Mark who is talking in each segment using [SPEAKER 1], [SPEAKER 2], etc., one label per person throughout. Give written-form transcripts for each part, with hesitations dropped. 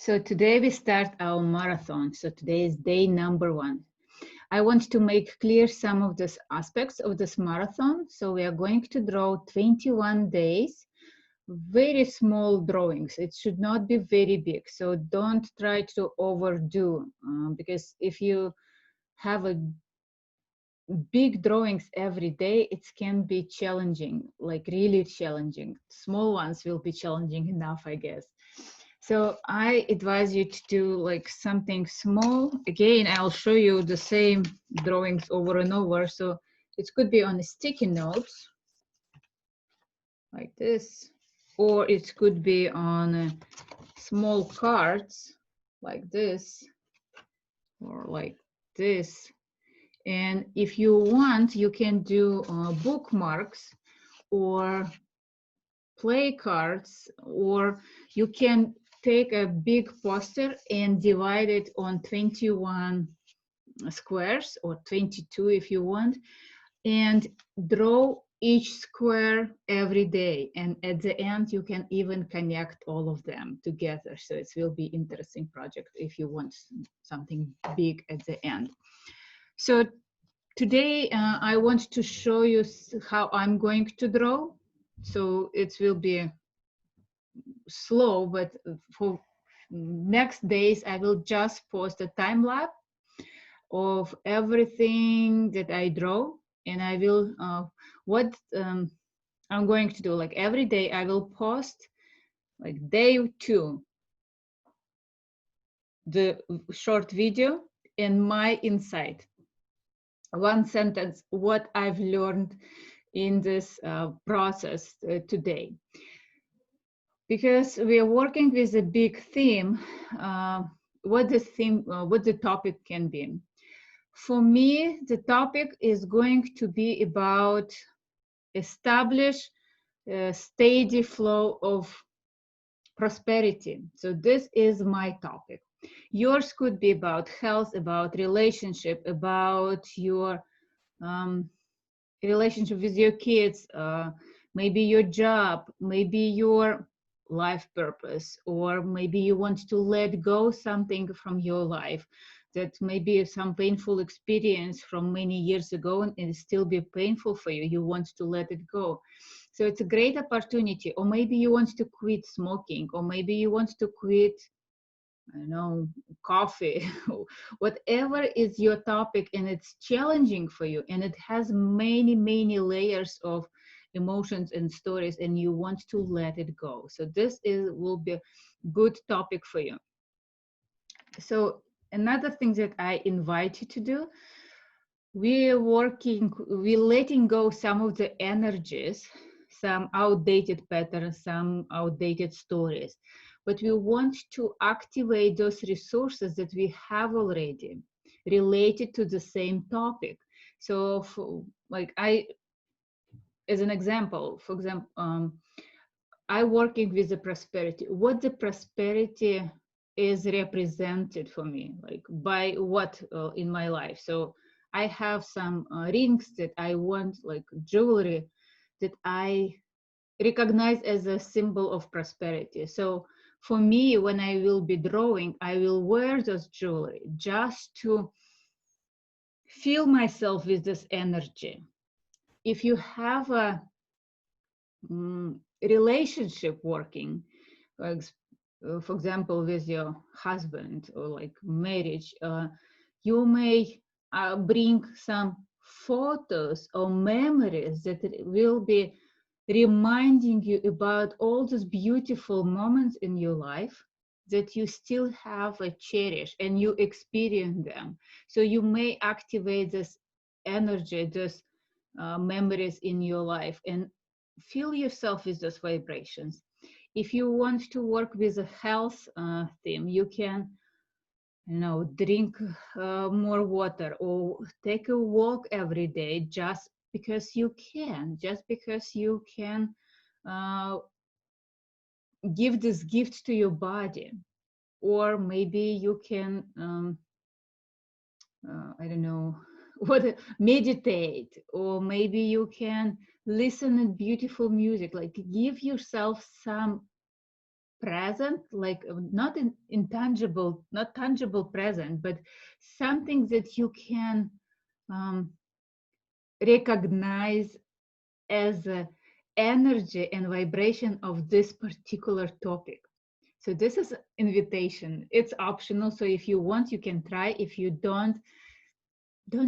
[SPEAKER 1] So today we start our marathon. So today is day number 1. I want to make clear some of these aspects of this marathon. So we are going to draw 21 days, very small drawings. It should not be very big. So don't try to overdo because if you have a big drawings every day, it can be challenging, like really challenging. Small ones will be challenging enough, I guess. So I advise you to do like something small. Again, I'll show you the same drawings over and over. So it could be on a sticky notes like this, or it could be on small cards like this, or like this. And if you want, you can do bookmarks or play cards, or you can take a big poster and divide it on 21 squares, or 22 if you want, and draw each square every day. And at the end, you can even connect all of them together. So it will be interesting project if you want something big at the end. So today, I want to show you how I'm going to draw. So it will be slow, but for next days, I will just post a time lapse of everything that I draw. And I will, what I'm going to do, like every day, I will post like day 2, the short video and my insight. One sentence, what I've learned in this process today. Because we are working with a big theme, what the topic can be. For me, the topic is going to be about establish a steady flow of prosperity. So this is my topic. Yours could be about health, about relationship, about your relationship with your kids, maybe your job, maybe your life purpose, or maybe you want to let go something from your life that maybe some painful experience from many years ago and it still be painful for you. You want to let it go. So it's a great opportunity. Or maybe you want to quit smoking, or maybe you want to quit, I don't know, coffee, whatever is your topic, and it's challenging for you, and it has many, many layers of emotions and stories, and you want to let it go. So this will be a good topic for you. So another thing that I invite you to do, we're letting go some of the energies, some outdated patterns, some outdated stories. But we want to activate those resources that we have already related to the same topic. So as an example, for example, I working with the prosperity. What the prosperity is represented for me, like by what in my life. So I have some rings that I want, like jewelry that I recognize as a symbol of prosperity. So for me, when I will be drawing, I will wear those jewelry just to fill myself with this energy. If you have a relationship working, like, for example, with your husband, or like marriage, you may bring some photos or memories that will be reminding you about all those beautiful moments in your life that you still have a cherish and you experience them. So you may activate this energy, this memories in your life, and fill yourself with those vibrations. If you want to work with a health theme, you can, drink more water, or take a walk every day, just because you can, give this gift to your body. Or maybe you can, I don't know, meditate, or maybe you can listen to beautiful music, like give yourself some present, like not an intangible, not tangible present, but something that you can recognize as energy and vibration of this particular topic. So this is invitation. It's optional. So if you want, you can try. If you don't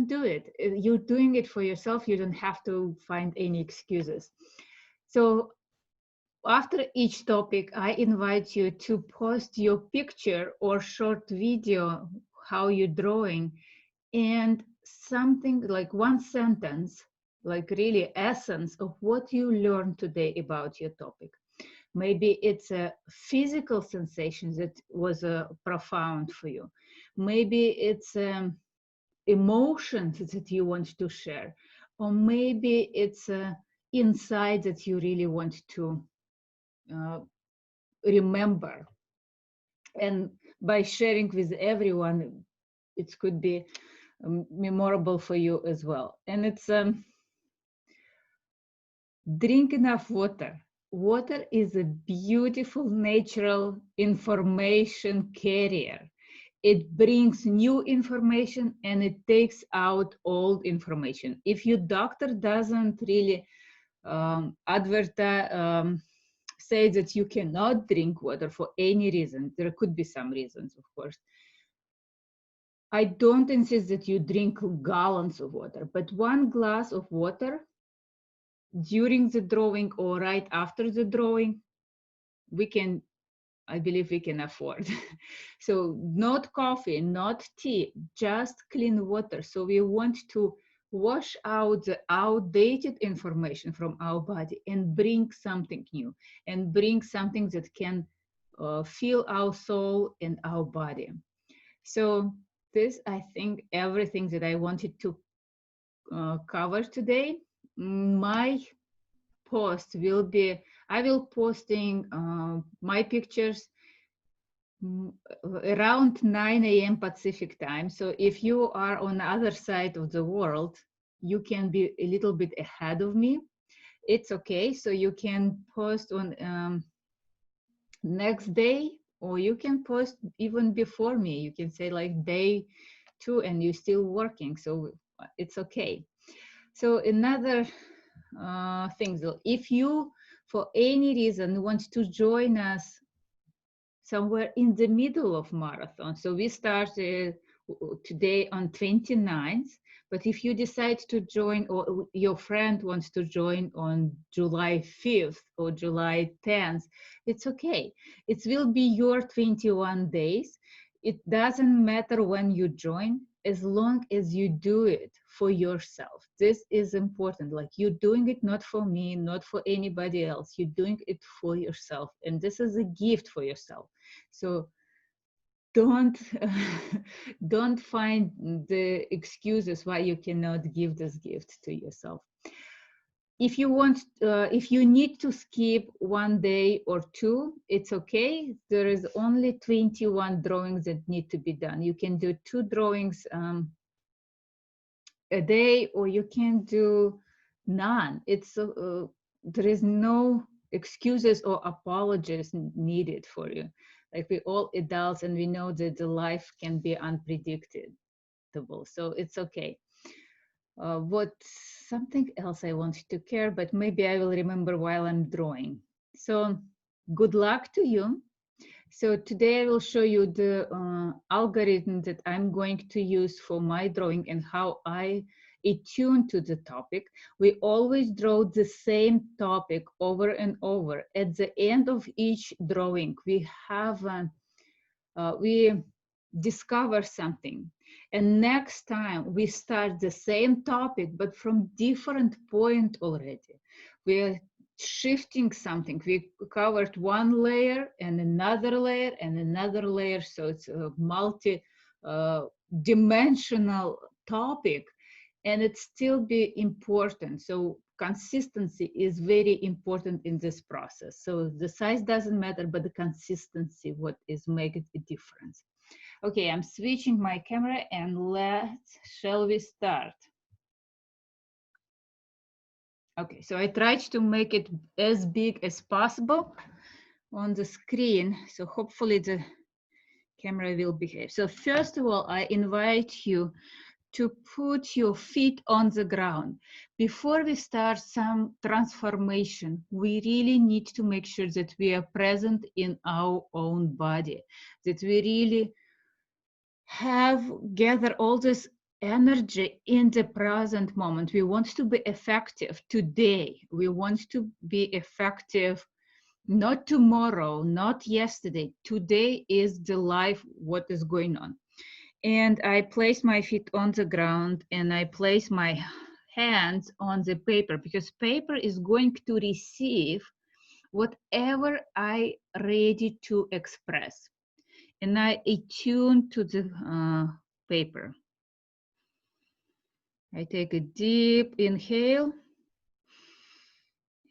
[SPEAKER 1] do it. You're doing it for yourself. You don't have to find any excuses. So after each topic, I invite you to post your picture or short video, how you're drawing, and something like one sentence, like really essence of what you learned today about your topic. Maybe it's a physical sensation that was profound for you. Maybe it's emotions that you want to share, or maybe it's an insight that you really want to remember. And by sharing with everyone, it could be memorable for you as well. And it's drink enough water. Water is a beautiful natural information carrier. It brings new information and it takes out old information. If your doctor doesn't really say that you cannot drink water for any reason, there could be some reasons, of course. I don't insist that you drink gallons of water, but 1 glass of water during the drawing or right after the drawing, I believe we can afford. So not coffee, not tea, just clean water. So we want to wash out the outdated information from our body and bring something new, and bring something that can fill our soul and our body. So this, I think, everything that I wanted to cover today. My post will be, I will posting my pictures around 9 a.m. Pacific time. So if you are on the other side of the world, you can be a little bit ahead of me. It's okay. So you can post on next day, or you can post even before me. You can say like day 2 and you're still working. So it's okay. So another thing, if you for any reason want to join us somewhere in the middle of marathon, so we started today on 29th, but if you decide to join, or your friend wants to join on July 5th or July 10th, it's okay. It will be your 21 days. It doesn't matter when you join, as long as you do it for yourself. This is important. Like, you're doing it not for me, not for anybody else. You're doing it for yourself. And this is a gift for yourself. So don't find the excuses why you cannot give this gift to yourself. If you want, if you need to skip 1 day or 2, it's okay. There is only 21 drawings that need to be done. You can do 2 drawings a day, or you can do none. It's there is no excuses or apologies needed for you. Like, we're all adults and we know that the life can be unpredictable, so it's okay. What something else I wanted to care, but maybe I will remember while I'm drawing. So good luck to you. So today I will show you the algorithm that I'm going to use for my drawing and how I attune to the topic. We always draw the same topic over and over. At the end of each drawing, we have we discover something, and next time we start the same topic but from different point already. We're shifting something. We covered one layer and another layer and another layer, so it's a multi dimensional topic, and it still be important. So consistency is very important in this process. So the size doesn't matter, but the consistency, what is making a difference. Okay, I'm switching my camera, and shall we start? Okay, so I tried to make it as big as possible, on the screen. So hopefully the camera will behave. So first of all, I invite you to put your feet on the ground. Before we start some transformation, we really need to make sure that we are present in our own body, that we really have gather all this energy in the present moment. We want to be effective today. We want to be effective not tomorrow, not yesterday. Today is the life, what is going on. And I place my feet on the ground and I place my hands on the paper, because paper is going to receive whatever I ready to express. And I attune to the paper. I take a deep inhale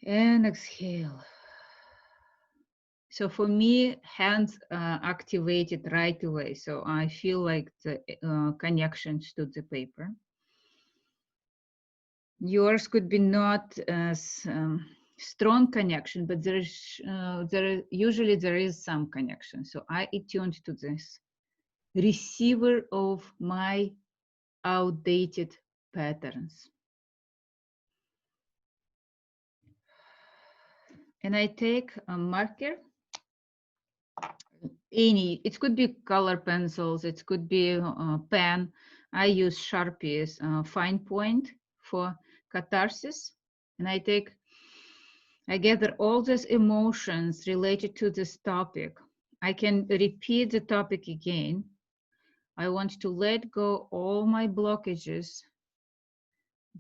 [SPEAKER 1] and exhale. So for me, hands activated right away. So I feel like the connections to the paper. Yours could be not as strong connection, but usually there is some connection. So I attuned to this receiver of my outdated patterns. And I take a marker, it could be color pencils, it could be a pen. I use Sharpie's fine point for catharsis. And I gather all these emotions related to this topic. I can repeat the topic again. I want to let go all my blockages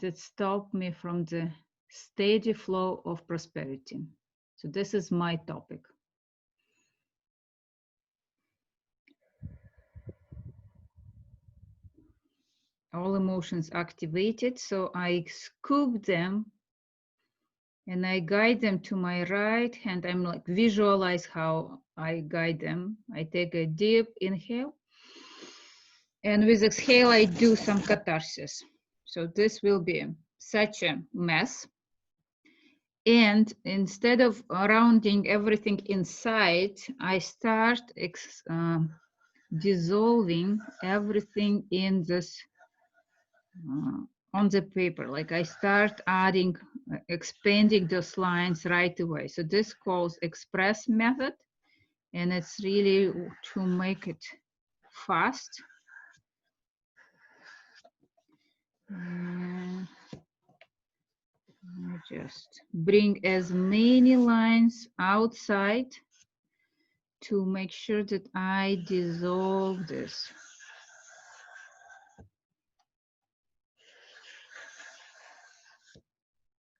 [SPEAKER 1] that stop me from the steady flow of prosperity. So this is my topic. All emotions activated, so I scoop them and I guide them to my right hand. I'm like, visualize how I guide them. I take a deep inhale, and with exhale, I do some catharsis. So this will be such a mess. And instead of rounding everything inside, I start dissolving everything in this on the paper. Like I start adding, expanding those lines right away. So this calls express method, and it's really to make it fast. I just bring as many lines outside to make sure that I dissolve this.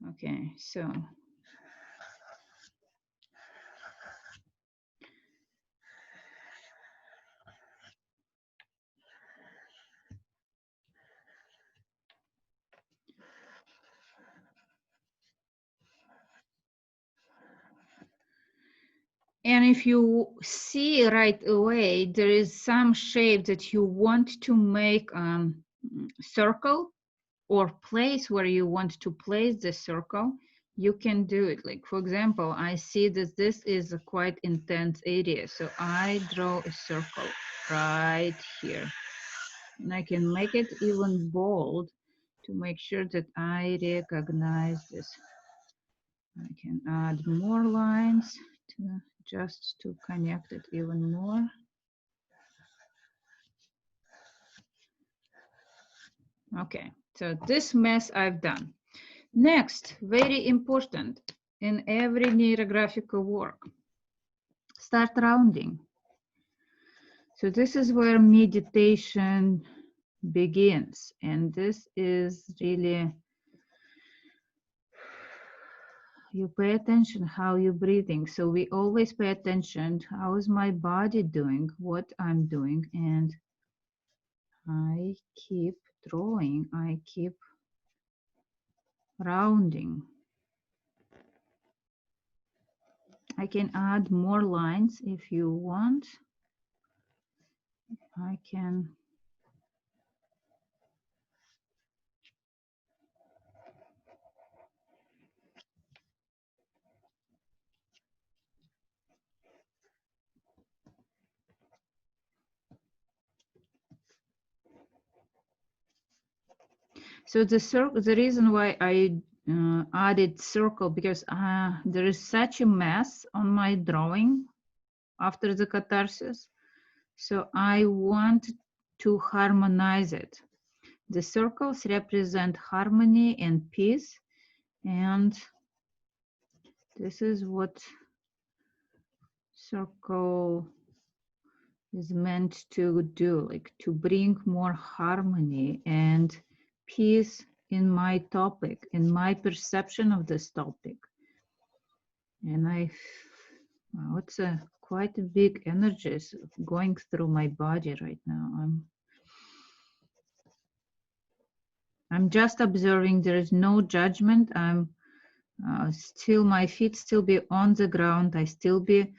[SPEAKER 1] Okay, so and if you see right away, there is some shape that you want to make circle or place where you want to place the circle, you can do it. Like, for example, I see that this is a quite intense area. So I draw a circle right here. And I can make it even bold to make sure that I recognize this. I can add more lines just to connect it even more. Okay, so this mess I've done. Next, very important in every neurographical work, start rounding. So this is where meditation begins, and this is really, you pay attention how you're breathing. So we always pay attention, how is my body doing, what I'm doing, and I keep drawing, I keep rounding. I can add more lines if you want. I can So the reason why I added circle, because there is such a mess on my drawing after the catharsis. So I want to harmonize it. The circles represent harmony and peace, and this is what circle is meant to do, like to bring more harmony and peace in my topic, in my perception of this topic. And wow, it's quite a big energy going through my body right now. I'm just observing. There is no judgment. I'm still, my feet still be on the ground. I still be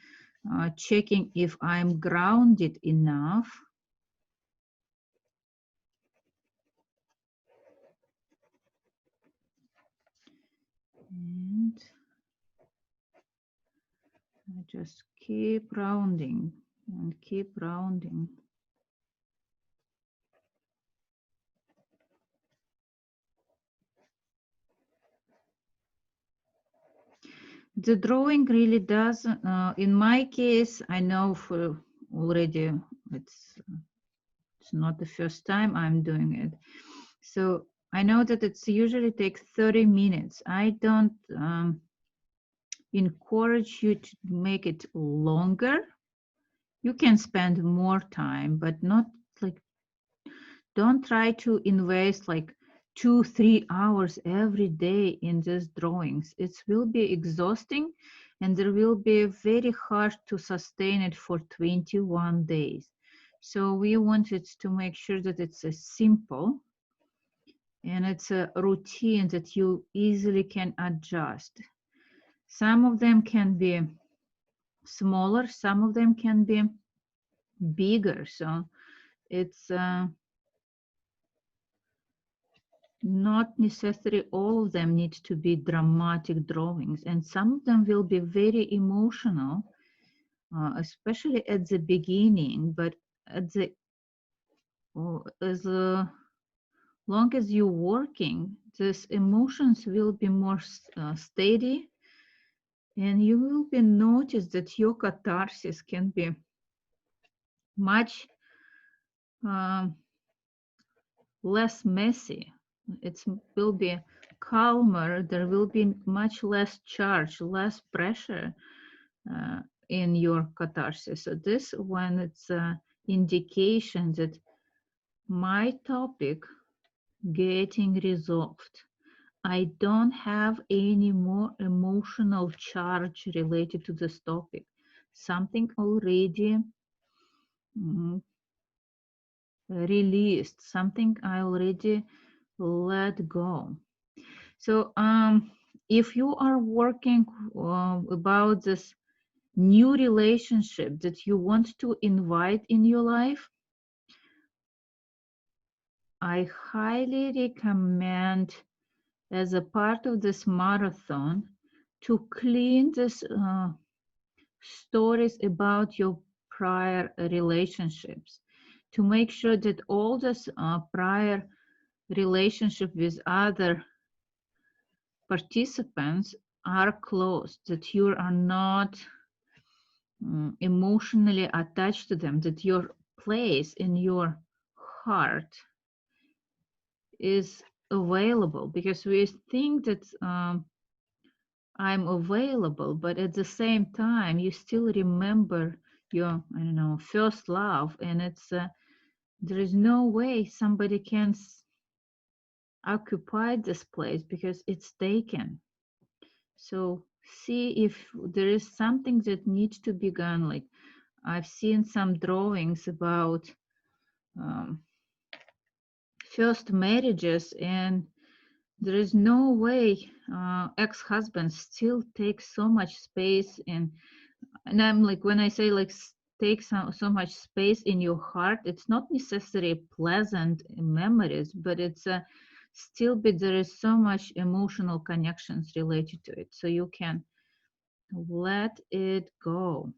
[SPEAKER 1] checking if I'm grounded enough. And I just keep rounding and keep rounding. The drawing really does, in my case, I know for already it's not the first time I'm doing it. So I know that it's usually takes 30 minutes. I don't encourage you to make it longer. You can spend more time, but not like, don't try to invest like 2-3 hours every day in these drawings. It will be exhausting, and there will be very hard to sustain it for 21 days. So we wanted to make sure that it's a simple and it's a routine that you easily can adjust. Some of them can be smaller, some of them can be bigger. So it's not necessary all of them need to be dramatic drawings, and some of them will be very emotional, especially at the beginning, but at the as long as you're working, these emotions will be more steady, and you will be notice that your catharsis can be much less messy. It will be calmer. There will be much less charge, less pressure in your catharsis. So this when it's an indication that my topic getting resolved. I don't have any more emotional charge related to this topic. Something already released, something I already let go. So if you are working about this new relationship that you want to invite in your life, I highly recommend, as a part of this marathon, to clean this stories about your prior relationships, to make sure that all this prior relationship with other participants are closed, that you are not emotionally attached to them, that your place in your heart is available, because we think that I'm available, but at the same time you still remember your, I don't know, first love, and it's there is no way somebody can occupy this place because it's taken. So see if there is something that needs to be done. Like I've seen some drawings about first marriages, and there is no way ex-husbands still take so much space and I'm like, when I say like take so much space in your heart, it's not necessarily pleasant memories, but it's still, but there is so much emotional connections related to it, so you can let it go.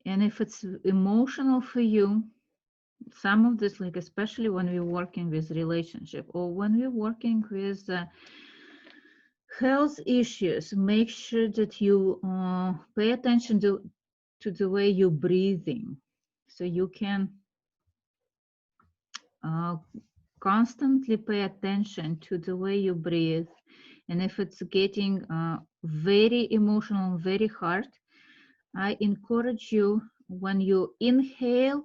[SPEAKER 1] And if it's emotional for you, some of this, like especially when we're working with relationship or when we're working with health issues, make sure that you pay attention to the way you're breathing. So you can constantly pay attention to the way you breathe. And if it's getting very emotional, very hard, I encourage you, when you inhale,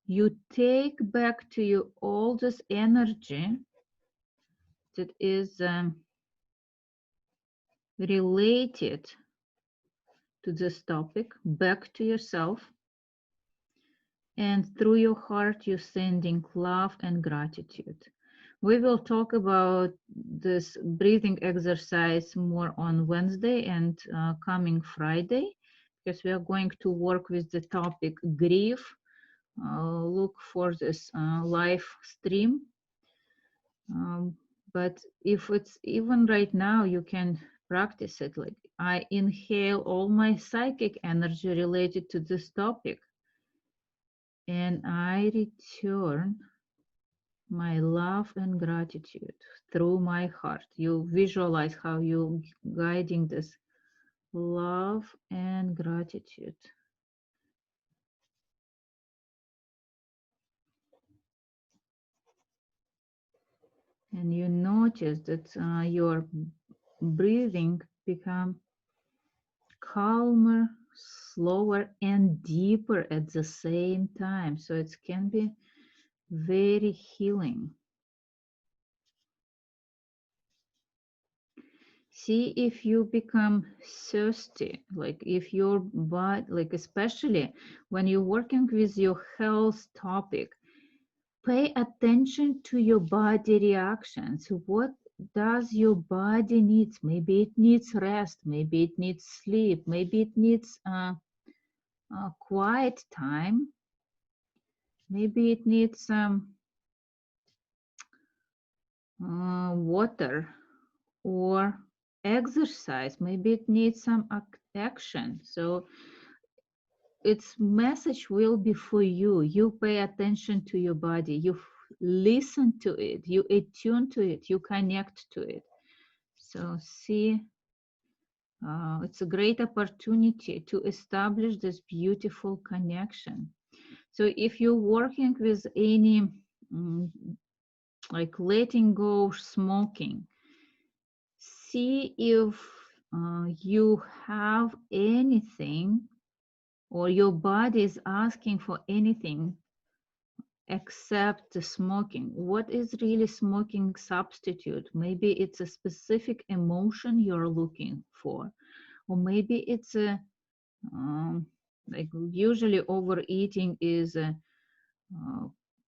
[SPEAKER 1] you take back to you all this energy that is related to this topic back to yourself. And through your heart, you're sending love and gratitude. We will talk about this breathing exercise more on Wednesday and coming Friday, because we are going to work with the topic grief. Look for this live stream. But if it's even right now, you can practice it. Like, I inhale all my psychic energy related to this topic, and I return my love and gratitude through my heart. You visualize how you're guiding this love and gratitude. And you notice that your breathing become calmer, slower, and deeper at the same time. So it can be very healing. See if you become thirsty, like if your body, like especially when you're working with your health topic, pay attention to your body reactions. What does your body needs? Maybe it needs rest, maybe it needs sleep, maybe it needs quiet time, maybe it needs water or exercise, maybe it needs some action. So its message will be for you. You pay attention to your body, you listen to it, you attune to it, you connect to it. So see, it's a great opportunity to establish this beautiful connection. So if you're working with any like letting go smoking, see if you have anything or your body is asking for anything except the smoking. What is really smoking substitute? Maybe it's a specific emotion you're looking for, or maybe it's a like usually overeating is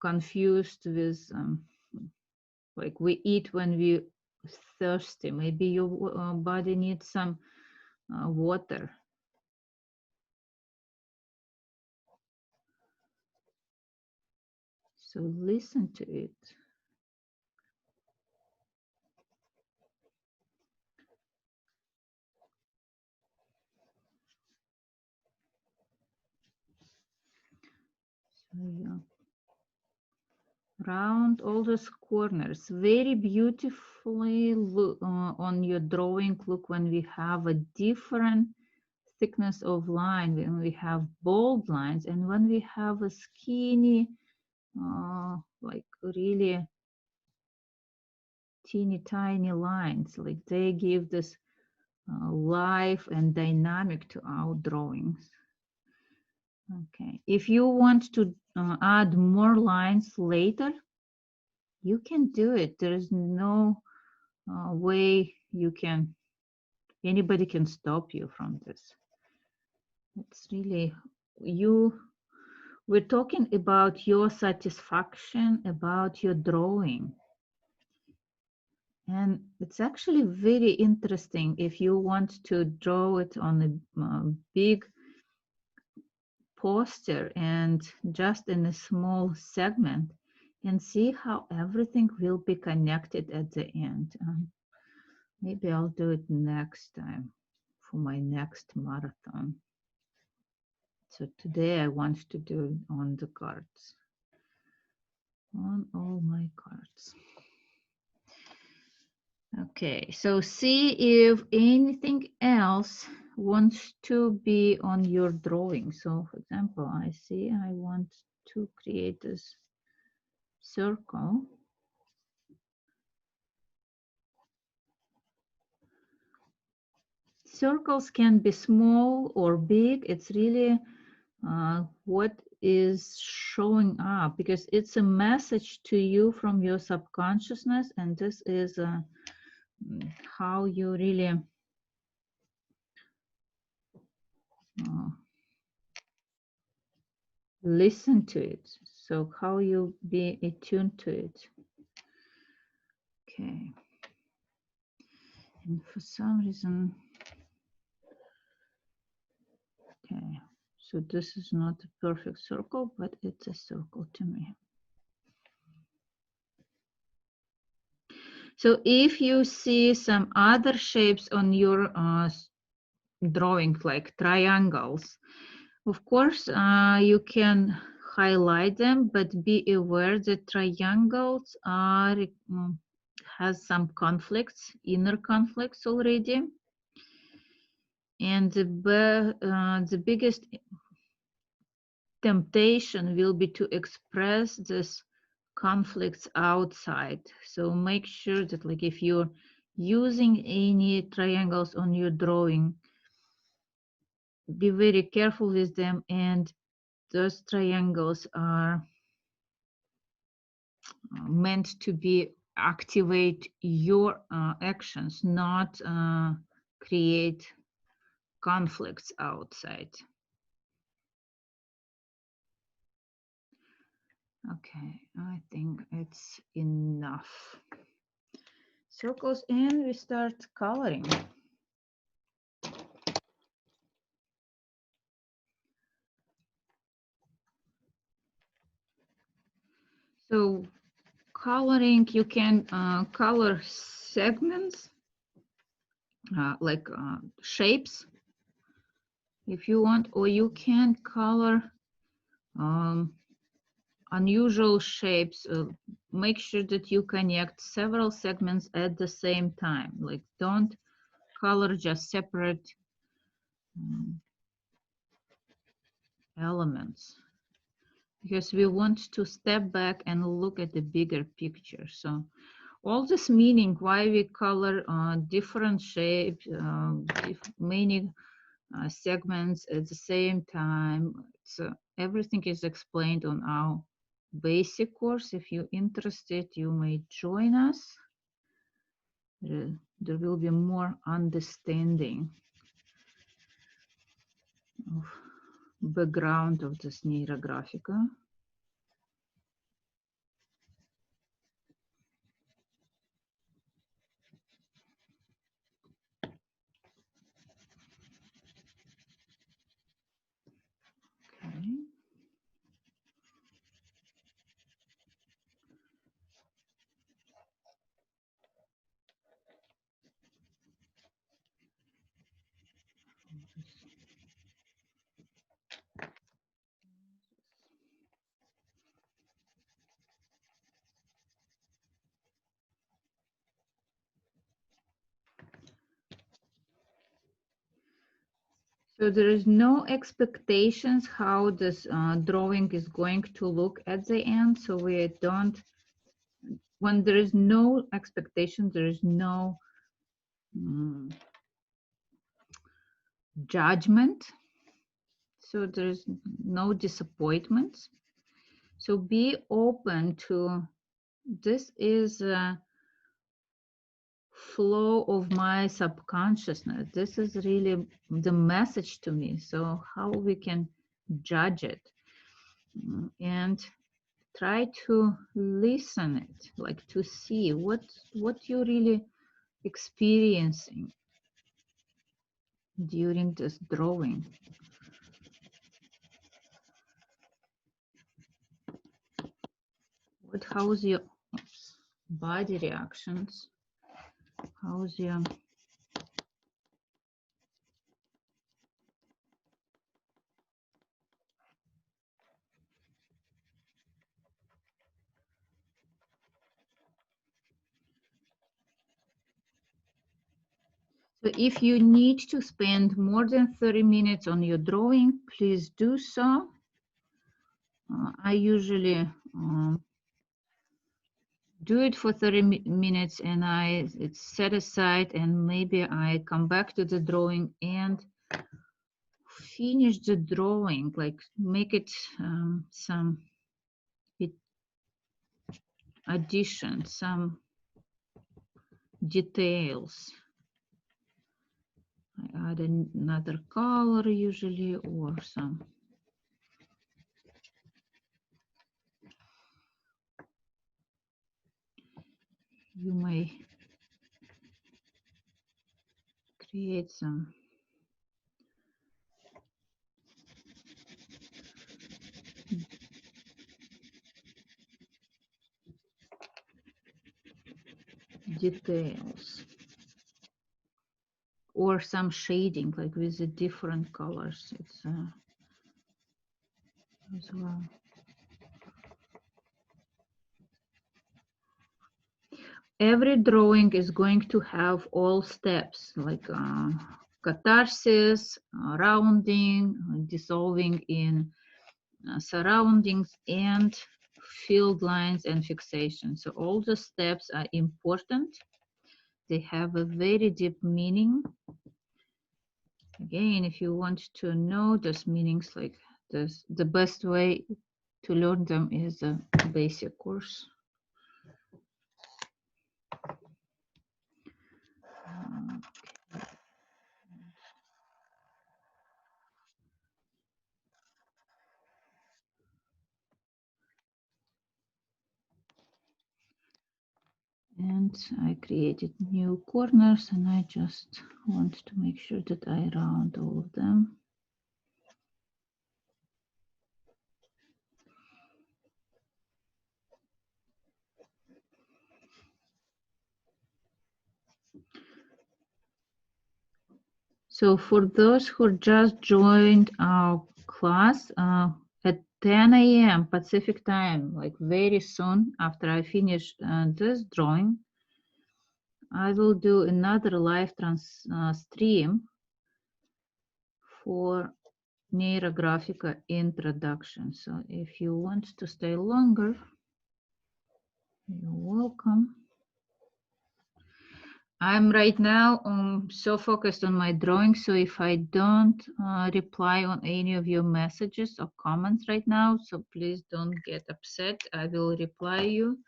[SPEAKER 1] confused with like we eat when we thirsty. Maybe your body needs some water. So listen to it. So yeah. Round all those corners very beautifully. Look on your drawing. Look when we have a different thickness of line, when we have bold lines, and when we have a skinny, like really teeny tiny lines, like they give this life and dynamic to our drawings. Okay, if you want to add more lines later, you can do it. There is no way anybody can stop you from this. It's really you. We're talking about your satisfaction, about your drawing. And it's actually very interesting if you want to draw it on a big poster and just in a small segment, and see how everything will be connected at the end. Maybe I'll do it next time for my next marathon. So today I want to do it on the cards, on all my cards. Okay, so see if anything else wants to be on your drawing. So for example, I see I want to create this circle. Circles can be small or big. It's really what is showing up, because it's a message to you from your subconsciousness, and this is how you really listen to it. So how you be attuned to it. Okay. And for some reason, okay, so this is not a perfect circle, but it's a circle to me. So if you see some other shapes on your drawing, like triangles, of course, you can highlight them, but be aware that triangles are has some conflicts, inner conflicts already. And the biggest temptation will be to express this conflicts outside. So make sure that, like, if you're using any triangles on your drawing, be very careful with them, and those triangles are meant to be activate your actions, not create conflicts outside. Okay, I think it's enough. Circles in, we start coloring. So coloring, you can color segments, like shapes, if you want, or you can color unusual shapes. Make sure that you connect several segments at the same time. Like, don't color just separate elements, because we want to step back and look at the bigger picture. So all this meaning why we color different shapes, many segments at the same time. So everything is explained on our basic course. If you're interested, you may join us. There will be more understanding of background of this Neurographica. Okay. So there is no expectations how this drawing is going to look at the end. So we don't, when there is no expectation, there is no judgment. So there is no disappointments. So be open to, this is a flow of my subconsciousness. This is really the message to me. So how we can judge it, and try to listen it, like to see what you're really experiencing during this drawing. How's your body reactions? How's your So if you need to spend more than 30 minutes on your drawing, please do so. I usually do it for 30 minutes and it's set aside, and maybe I come back to the drawing and finish the drawing, like make it some addition, some details. I add another color usually, or some. You may create some details or some shading, like with the different colors. It's as well. Every drawing is going to have all steps, like catharsis, rounding, dissolving in surroundings, and field lines and fixation. So all the steps are important. They have a very deep meaning. Again, if you want to know those meanings like this, the best way to learn them is a basic course. And I created new corners, and I just want to make sure that I round all of them. So for those who just joined our class, at 10 a.m. Pacific time, like very soon after I finish this drawing, I will do another live stream for Neurographica introduction. So if you want to stay longer, you're welcome. I'm right now so focused on my drawing, so if I don't reply on any of your messages or comments right now, so please don't get upset. I will reply you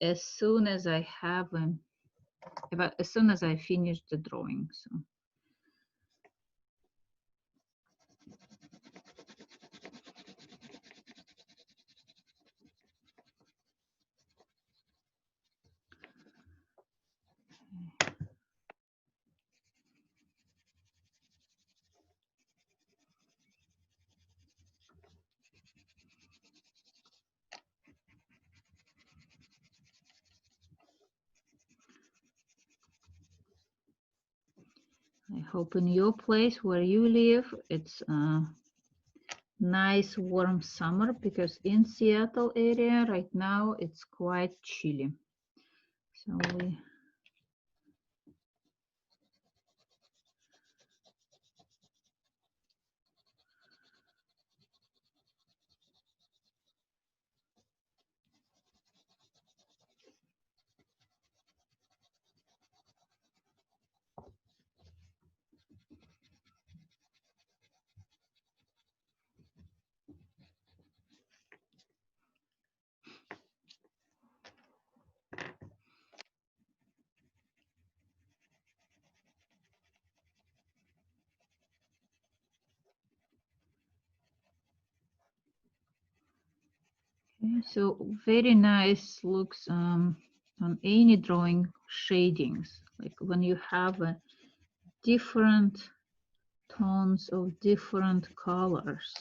[SPEAKER 1] as soon as I have as soon as I finish the drawing. So. I hope in your place where you live, it's a nice warm summer, because in Seattle area right now, it's quite chilly. So we so very nice looks on any drawing shadings, like when you have different tones of different colors.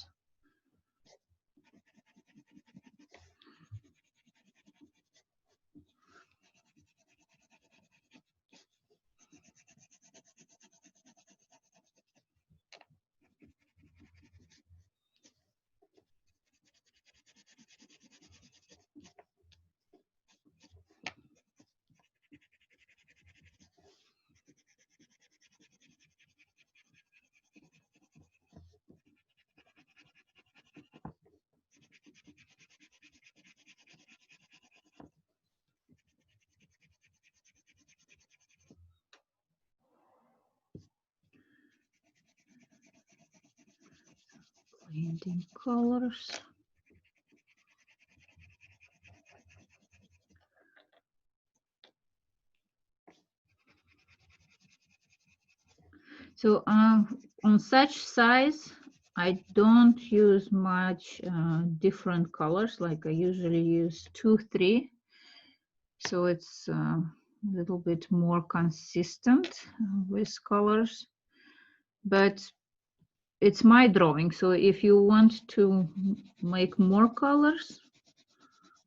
[SPEAKER 1] Finding colors. So on such size, I don't use much different colors. Like I usually use 2, 3. So it's a little bit more consistent with colors. But it's my drawing. So if you want to make more colors,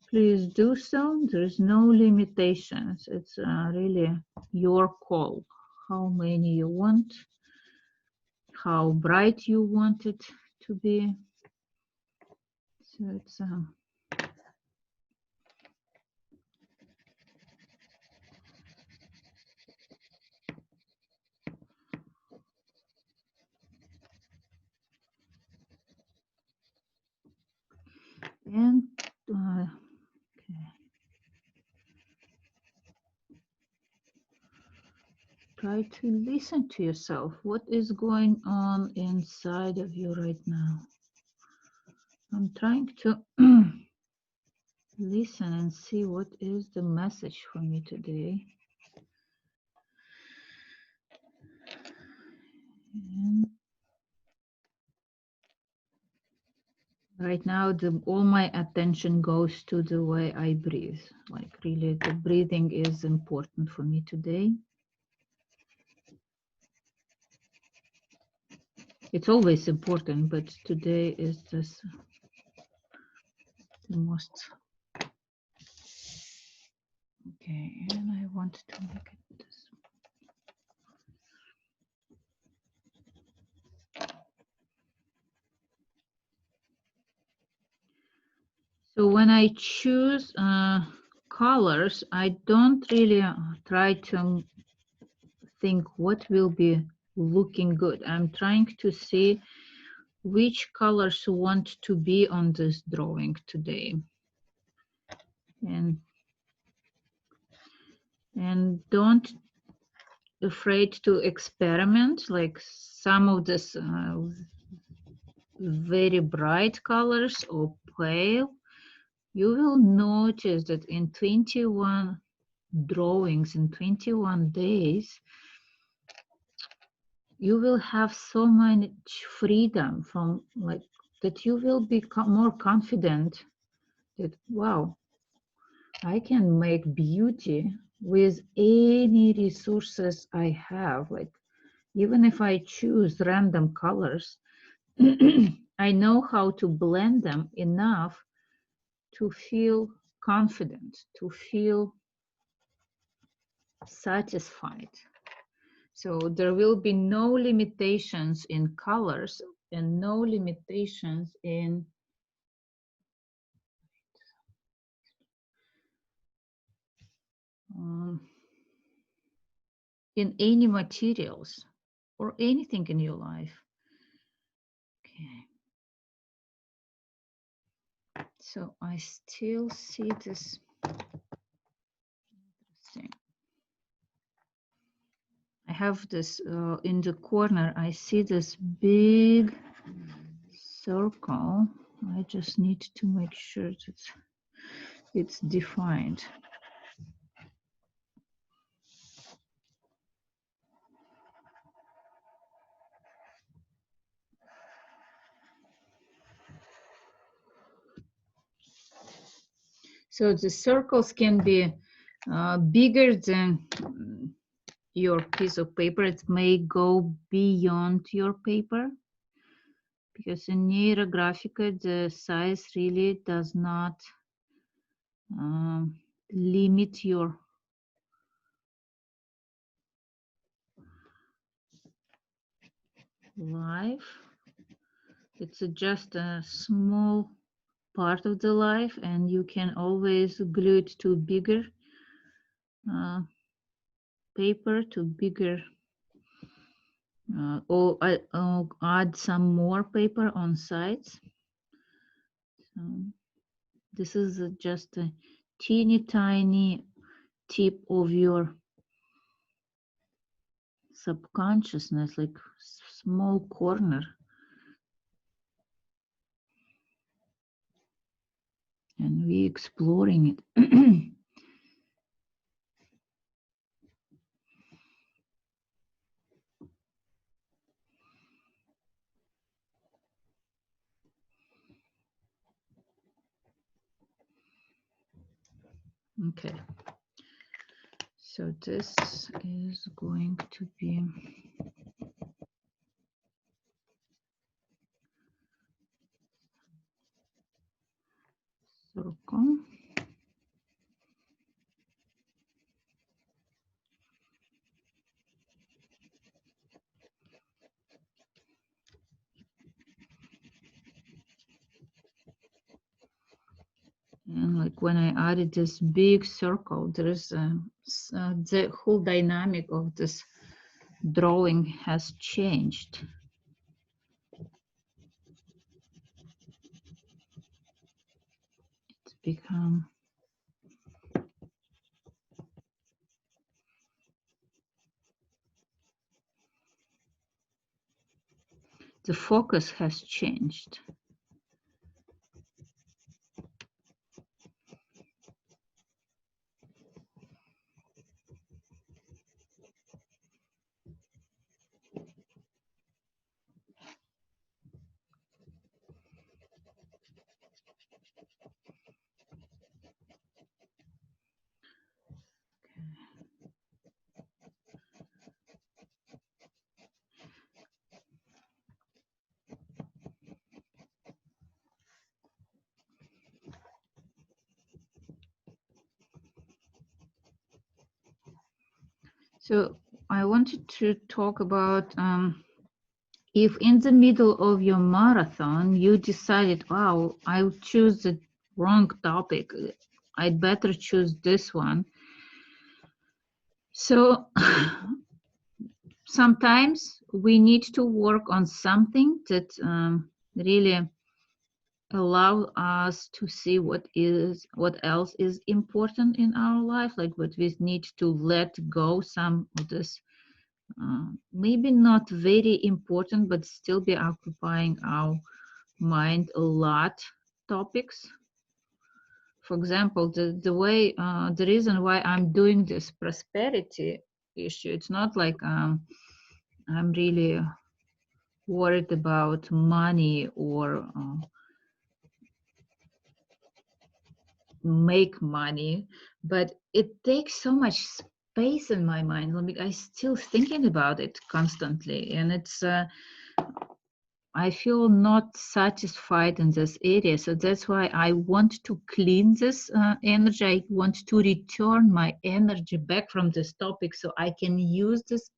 [SPEAKER 1] please do so. There's no limitations. It's really your call. How many you want, how bright you want it to be. So it's and okay. Try to listen to yourself. What is going on inside of you right now? I'm trying to listen and see what is the message for me today. And right now, all my attention goes to the way I breathe. Like really, the breathing is important for me today. It's always important, but today is just the most. Okay, and I want to make it this. So when I choose colors, I don't really try to think what will be looking good. I'm trying to see which colors want to be on this drawing today. And don't afraid to experiment, like some of this very bright colors or pale. You will notice that in 21 drawings, in 21 days, you will have so much freedom from like that you will become more confident that, wow, I can make beauty with any resources I have. Like even if I choose random colors, I know how to blend them enough to feel confident, to feel satisfied. So there will be no limitations in colors and no limitations in any materials or anything in your life. Okay. So I still see this. Interesting. I have this in the corner. I see this big circle. I just need to make sure that it's defined. So the circles can be bigger than your piece of paper. It may go beyond your paper, because in Neurographica, the size really does not limit your life. It's just a small part of the life, and you can always glue it to bigger paper, to bigger, or add some more paper on sides. So this is just a teeny tiny tip of your subconsciousness, like small corner. and we exploring it. Okay, so this is going to be circle. And like when I added this big circle, there is the whole dynamic of this drawing has changed. It's become the focus has changed. So I wanted to talk about if in the middle of your marathon you decided, wow, I'll choose the wrong topic, I'd better choose this one. So sometimes we need to work on something that really allow us to see what else is important in our life, like what we need to let go some of this maybe not very important but still be occupying our mind a lot topics. For example, the reason why I'm doing this prosperity issue, it's not like I'm really worried about money or make money, but it takes so much space in my mind. I still thinking about it constantly, and it's I feel not satisfied in this area. So that's why I want to clean this energy. I want to return my energy back from this topic so I can use this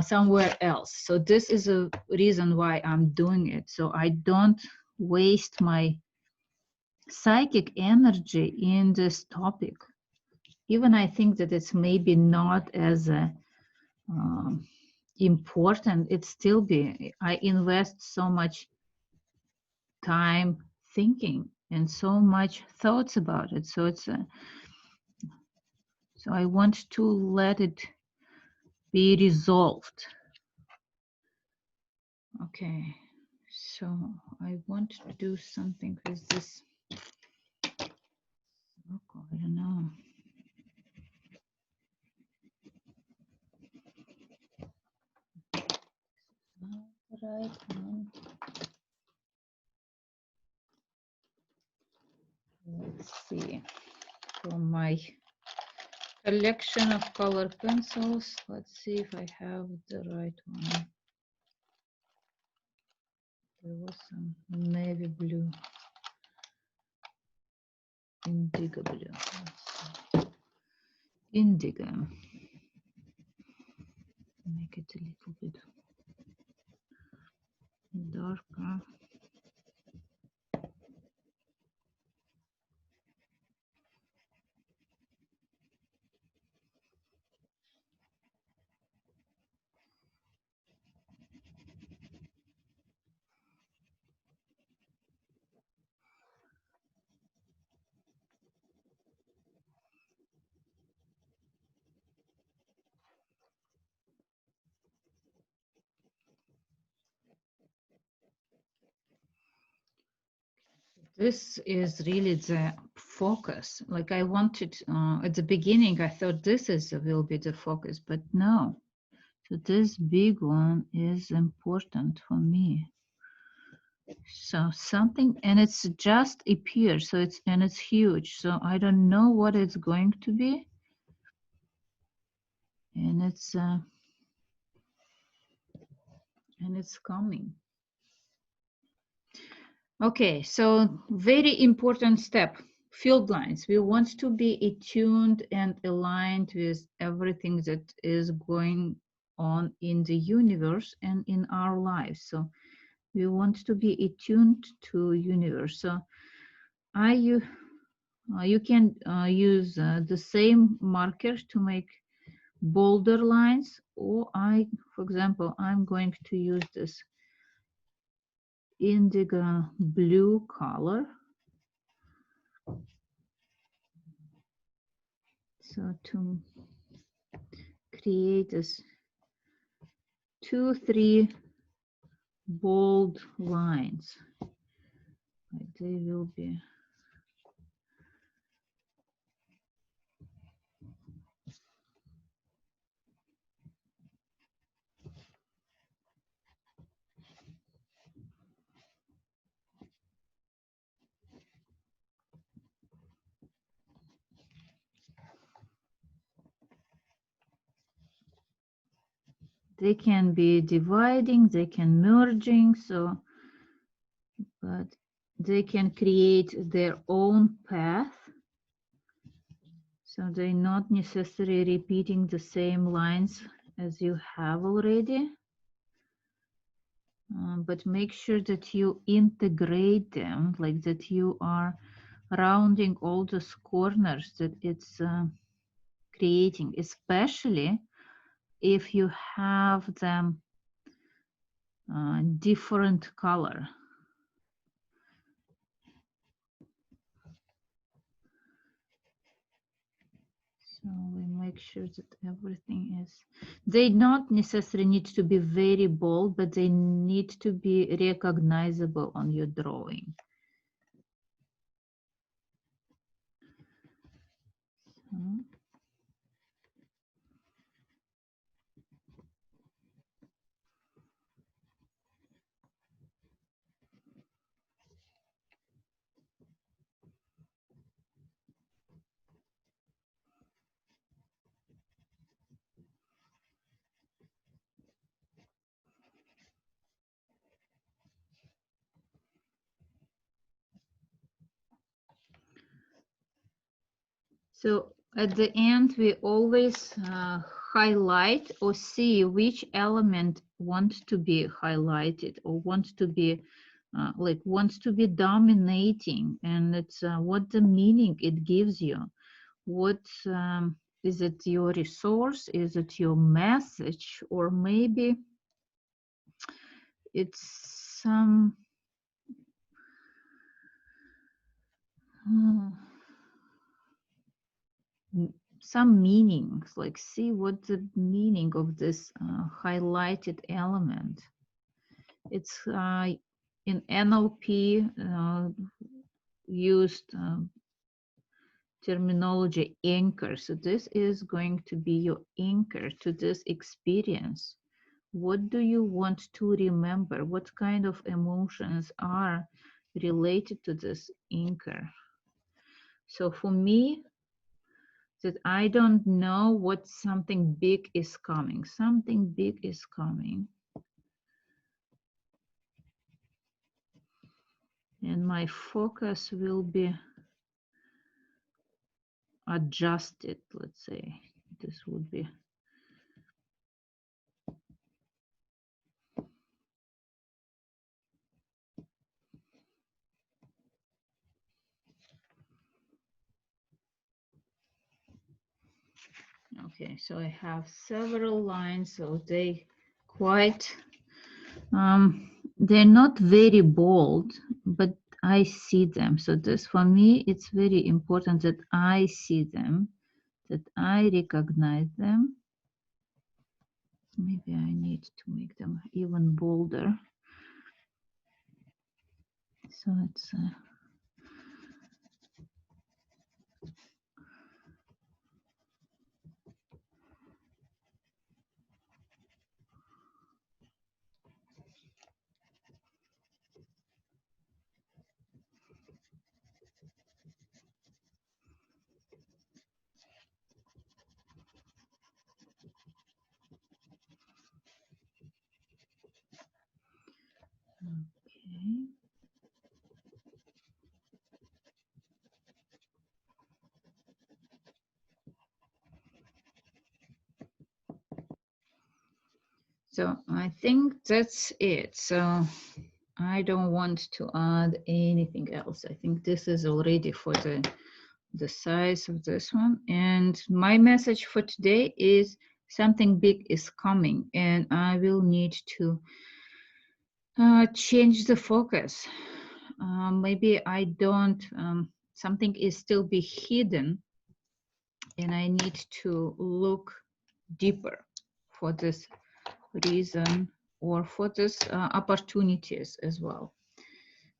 [SPEAKER 1] somewhere else. So this is a reason why I'm doing it. So I don't waste my psychic energy in this topic. Even I think that it's maybe not as important. It still be. I invest so much time thinking and so much thoughts about it. So it's so I want to let it be resolved. Okay, so I want to do something with this. Oh, I don't know. Not the right one. Let's see. From my collection of color pencils, let's see if I have the right one. There was some navy blue, indigo blue. Indigo. Make it a little bit darker. This is really the focus. Like I wanted at the beginning, I thought will be the focus, but no. So this big one is important for me. So something, and it's just appears. So it's huge. So I don't know what it's going to be, and it's coming. Okay, so very important step, field lines. We want to be attuned and aligned with everything that is going on in the universe and in our lives. So we want to be attuned to universe. So you can use the same marker to make bolder lines, or for example, I'm going to use this indigo blue color. So to create this 2-3 bold lines, like they will be. They can be dividing, they can merging, so, but they can create their own path. So they're not necessarily repeating the same lines as you have already. But make sure that you integrate them, like that you are rounding all those corners that it's creating, especially if you have them different color. So we make sure that everything is, they not necessarily need to be very bold, but they need to be recognizable on your drawing. So, so at the end, we always highlight or see which element wants to be highlighted or wants to be wants to be dominating, and it's what the meaning it gives you. What is it, your resource? Is it your message? Or maybe it's some meanings, like see what the meaning of this highlighted element. It's in NLP used terminology anchor. So this is going to be your anchor to this experience. What do you want to remember? What kind of emotions are related to this anchor? So for me, that I don't know what something big is coming. Something big is coming. And my focus will be adjusted, let's say. This would be. Okay, so I have several lines, so they quite, they're not very bold, but I see them. So this, for me, it's very important that I see them, that I recognize them. Maybe I need to make them even bolder. So it's So I think that's it. So I don't want to add anything else. I think this is already for the size of this one. And my message for today is something big is coming, and I will need to change the focus. Maybe I don't, something is still be hidden, and I need to look deeper for this reason or for this opportunities as well.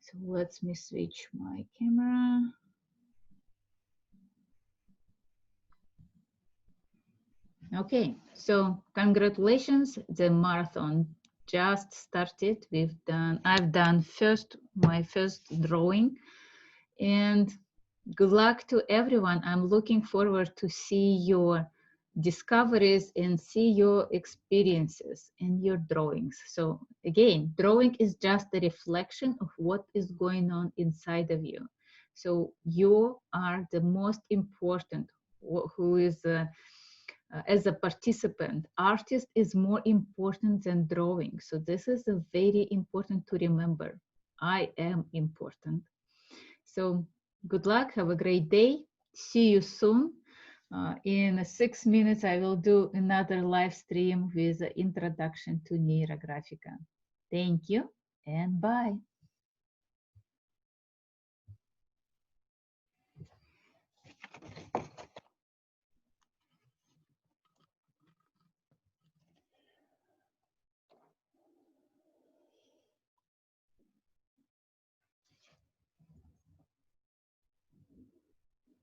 [SPEAKER 1] So let me switch my camera. Okay, so congratulations, the marathon just started. I've done my first drawing, and good luck to everyone. I'm looking forward to see your discoveries and see your experiences in your drawings. So again, drawing is just a reflection of what is going on inside of you. So you are the most important, who is as a participant. Artist is more important than drawing. So this is a very important to remember. I am important. So good luck, have a great day. See you soon. In 6 minutes, I will do another live stream with the introduction to Neurographica. Thank you and bye.